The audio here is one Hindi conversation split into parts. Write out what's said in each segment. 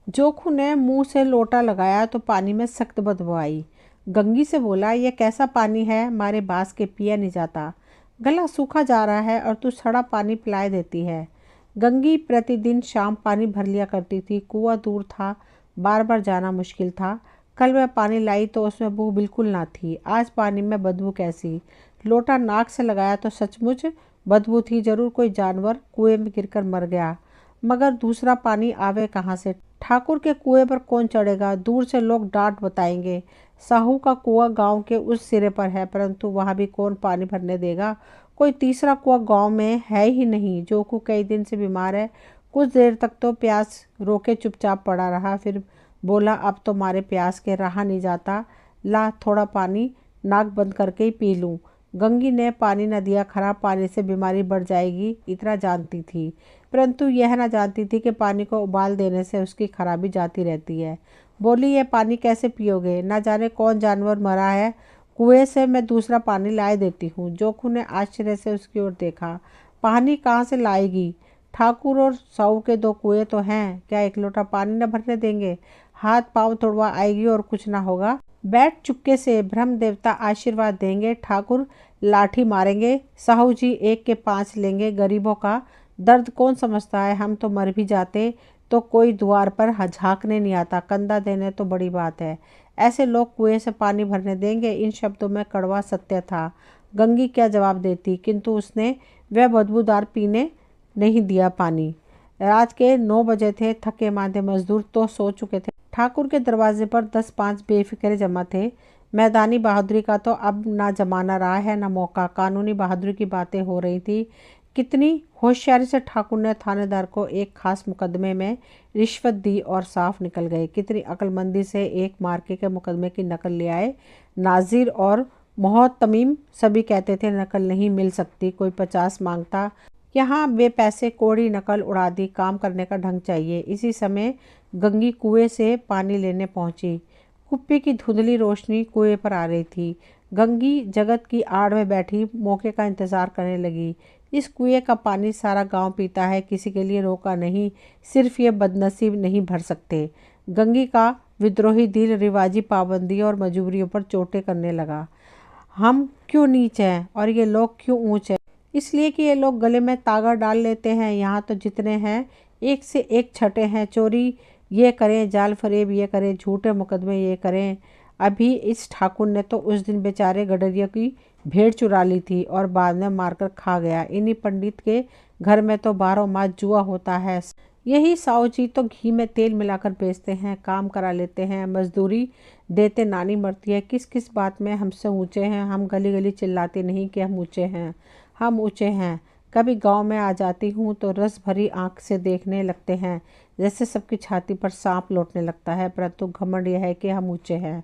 जोखू ने मुंह से लोटा लगाया तो पानी में सख्त बदबू आई। गंगी से बोला, यह कैसा पानी है, हमारे बास के पिया नहीं जाता। गला सूखा जा रहा है और तू सड़ा पानी पिलाए देती है। गंगी प्रतिदिन शाम पानी भर लिया करती थी। कुआं दूर था, बार बार जाना मुश्किल था। कल वह पानी लाई तो उसमें बू बिल्कुल ना थी। आज पानी में बदबू कैसी। लोटा नाक से लगाया तो सचमुच बदबू थी। जरूर कोई जानवर कुएं में गिरकर मर गया। मगर दूसरा पानी आवे कहाँ से। ठाकुर के कुएं पर कौन चढ़ेगा। दूर से लोग डांट बताएंगे। साहू का कुआं गांव के उस सिरे पर है, परंतु वहां भी कौन पानी भरने देगा। कोई तीसरा कुआं गांव में है ही नहीं। जोकू कई दिन से बीमार है। कुछ देर तक तो प्यास रोके चुपचाप पड़ा रहा, फिर बोला, अब तो मारे प्यास के रहा नहीं जाता। ला थोड़ा पानी नाक बंद करके ही पी लूं। गंगी ने पानी न दिया। खराब पानी से बीमारी बढ़ जाएगी इतना जानती थी, परंतु यह न जानती थी कि पानी को उबाल देने से उसकी खराबी जाती रहती है। बोली, ये पानी कैसे पियोगे, न जाने कौन जानवर मरा है। कुएं से मैं दूसरा पानी लाए देती हूँ। जोखू ने आश्चर्य से उसकी ओर देखा। पानी कहाँ से लाएगी। ठाकुर और साहू के दो कुएं तो हैं, क्या एक लोटा पानी न भरने देंगे। हाथ पांव तोड़वा आएगी और कुछ ना होगा। बैठ चुपके से, ब्रह्म देवता आशीर्वाद देंगे। ठाकुर लाठी मारेंगे, साहू जी एक के 5 लेंगे। गरीबों का दर्द कौन समझता है। हम तो मर भी जाते तो कोई द्वार पर झांकने नहीं आता, कंधा देने तो बड़ी बात है। ऐसे लोग कुएं से पानी भरने देंगे। इन शब्दों में कड़वा सत्य था। गंगी क्या जवाब देती, किंतु उसने वह बदबूदार पीने नहीं दिया पानी। रात के 9 बजे थे। थके मांदे मजदूर तो सो चुके थे। ठाकुर के दरवाजे पर 10-5 बेफिक्रे जमा थे। मैदानी बहादुरी का तो अब ना जमाना रहा है ना मौका। कानूनी बहादुरी की बातें हो रही थी। कितनी होशियारी से ठाकुर ने थानेदार को एक खास मुकदमे में रिश्वत दी और साफ निकल गए। कितनी अक्लमंदी से एक मार्के के मुकदमे की नकल ले आए। नाजिर और मोहतमीम सभी कहते थे नकल नहीं मिल सकती। कोई 50 मांगता। यहाँ वे पैसे कोड़ी नकल उड़ा दी। काम करने का ढंग चाहिए। इसी समय गंगी कुएं से पानी लेने पहुंची। कुप्पी की धुंधली रोशनी कुएं पर आ रही थी। गंगी जगत की आड़ में बैठी मौके का इंतजार करने लगी। इस कुएं का पानी सारा गांव पीता है, किसी के लिए रोका नहीं। सिर्फ ये बदनसीब नहीं भर सकते। गंगी का विद्रोही दिल रिवाजी पाबंदी और मजबूरियों पर चोटें करने लगा। हम क्यों नीच हैं और ये लोग क्यों ऊंच हैं। इसलिए कि ये लोग गले में तागा डाल लेते हैं। यहाँ तो जितने हैं एक से एक छठे हैं। चोरी ये करें, जाल फरेब ये करें, झूठे मुकदमे ये करें। अभी इस ठाकुर ने तो उस दिन बेचारे गडरिया की भेड़ चुरा ली थी और बाद में मारकर खा गया। इन्हीं पंडित के घर में तो 12 मास जुआ होता है। यही साहू जी तो घी में तेल मिलाकर बेचते हैं, काम करा लेते हैं, मजदूरी देते नानी मरती है। किस किस बात में हमसे ऊंचे हैं। हम गली गली चिल्लाते नहीं कि हम ऊंचे हैं। हम ऊंचे हैं। कभी गांव में आ जाती हूँ तो रस भरी आंख से देखने लगते हैं, जैसे सबकी छाती पर सांप लौटने लगता है, परंतु घमंड यह है कि हम ऊंचे हैं।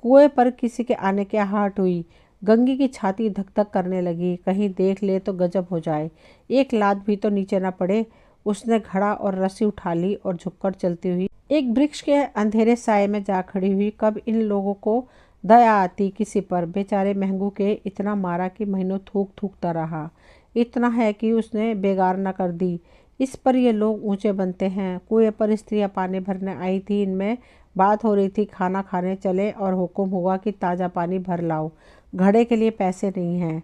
कुएं पर किसी के आने की आहट हुई। गंगी की छाती धक धक करने लगी। कहीं देख ले तो गजब हो जाए, एक लात भी तो नीचे न पड़े। उसने घड़ा और रस्सी उठा ली और झुककर चलती हुई एक वृक्ष के अंधेरे साये में जा खड़ी हुई। कब इन लोगों को दया आती किसी पर। बेचारे महंगू के इतना मारा कि महीनों थूक थूकता रहा। इतना है कि उसने बेगार न कर दी। इस पर ये लोग ऊंचे बनते हैं। कुएं पर स्त्रियां पानी भरने आई थी। इनमें बात हो रही थी खाना खाने चले और हुक्म हुआ कि ताज़ा पानी भर लाओ। घड़े के लिए पैसे नहीं हैं।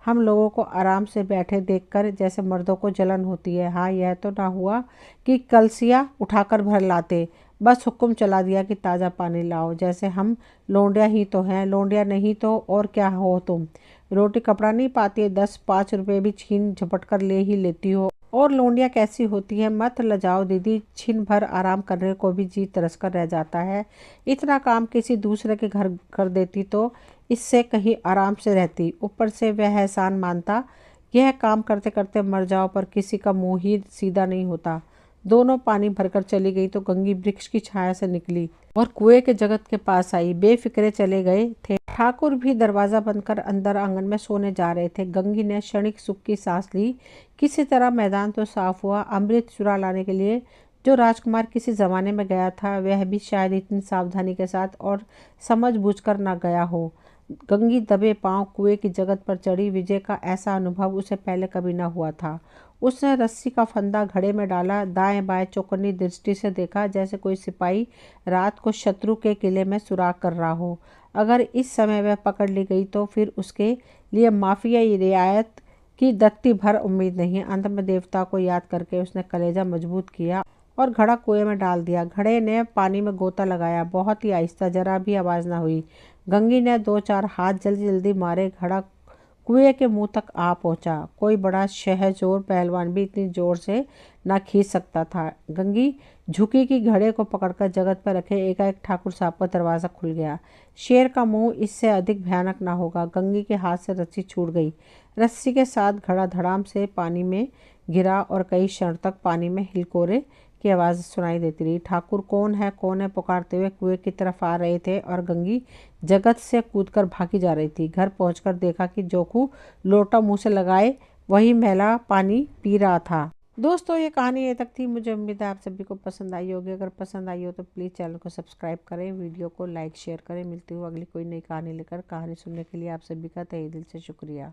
हम लोगों को आराम से बैठे देखकर जैसे मर्दों को जलन होती है। हाँ, यह तो ना हुआ कि कलसिया उठाकर भर लाते। बस हुक्म चला दिया कि ताज़ा पानी लाओ। जैसे हम लौंडिया ही तो हैं। लौंडिया नहीं तो और क्या हो तुम। रोटी कपड़ा नहीं पाती है, 10-5 रुपये भी छीन झपट कर ले ही लेती हो। और लौंडिया कैसी होती है। मत लजाओ दीदी, छिन भर आराम करने को भी जी तरस कर रह जाता है। इतना काम किसी दूसरे के घर कर देती तो इससे कहीं आराम से रहती। ऊपर से वह एहसान मानता। यह काम करते करते मर जाओ, पर किसी का मुंह ही सीधा नहीं होता। दोनों पानी भरकर चली गई तो गंगी वृक्ष की छाया से निकली और कुएं के जगत के पास आई। बेफिक्रे चले गए थे। ठाकुर भी दरवाजा बंद कर अंदर आंगन में सोने जा रहे थे। गंगी ने क्षणिक सुख की सांस ली। किसी तरह मैदान तो साफ हुआ। अमृत चुरा लाने के लिए जो राजकुमार किसी जमाने में गया था, वह भी शायद इतनी सावधानी के साथ और समझ बूझकर न गया हो। गंगी दबे पांव कुएं की जगत पर चढ़ी। विजय का ऐसा अनुभव उसे पहले कभी न हुआ था। उसने रस्सी का फंदा घड़े में डाला, दाएं बाएं चौकन्नी दृष्टि से देखा, जैसे कोई सिपाही रात को शत्रु के किले में सुराग कर रहा हो। अगर इस समय वह पकड़ ली गई तो फिर उसके लिए माफी या रियायत की दत्ती भर उम्मीद नहीं। अंत में देवता को याद करके उसने कलेजा मजबूत किया और घड़ा कुएं में डाल दिया। घड़े ने पानी में गोता लगाया, बहुत ही आहिस्ता, जरा भी आवाज न हुई। गंगी ने 2-4 हाथ जल्दी जल्दी मारे, घड़ा कुएं के मुंह तक आ पहुंचा। कोई बड़ा शहजोर पहलवान भी इतनी जोर से ना खींच सकता था। गंगी झुकी कि घड़े को पकड़कर जगत पर रखे। एकाएक ठाकुर साहब का दरवाजा खुल गया। शेर का मुंह इससे अधिक भयानक ना होगा। गंगी के हाथ से रस्सी छूट गई। रस्सी के साथ घड़ा धड़ाम से पानी में गिरा और कई क्षण तक पानी में हिलकोरे की आवाज़ सुनाई देती रही। ठाकुर कौन है पुकारते हुए कुएं की तरफ आ रहे थे और गंगी जगत से कूदकर भागी जा रही थी। घर पहुंचकर देखा कि जोकू लोटा मुंह से लगाए वही मैला पानी पी रहा था। दोस्तों, ये कहानी ये तक थी। मुझे उम्मीद है आप सभी को पसंद आई होगी। अगर पसंद आई हो तो प्लीज़ चैनल को सब्सक्राइब करें, वीडियो को लाइक शेयर करें। मिलती हूँ अगली कोई नई कहानी लेकर। कहानी सुनने के लिए आप सभी का तहे दिल से शुक्रिया।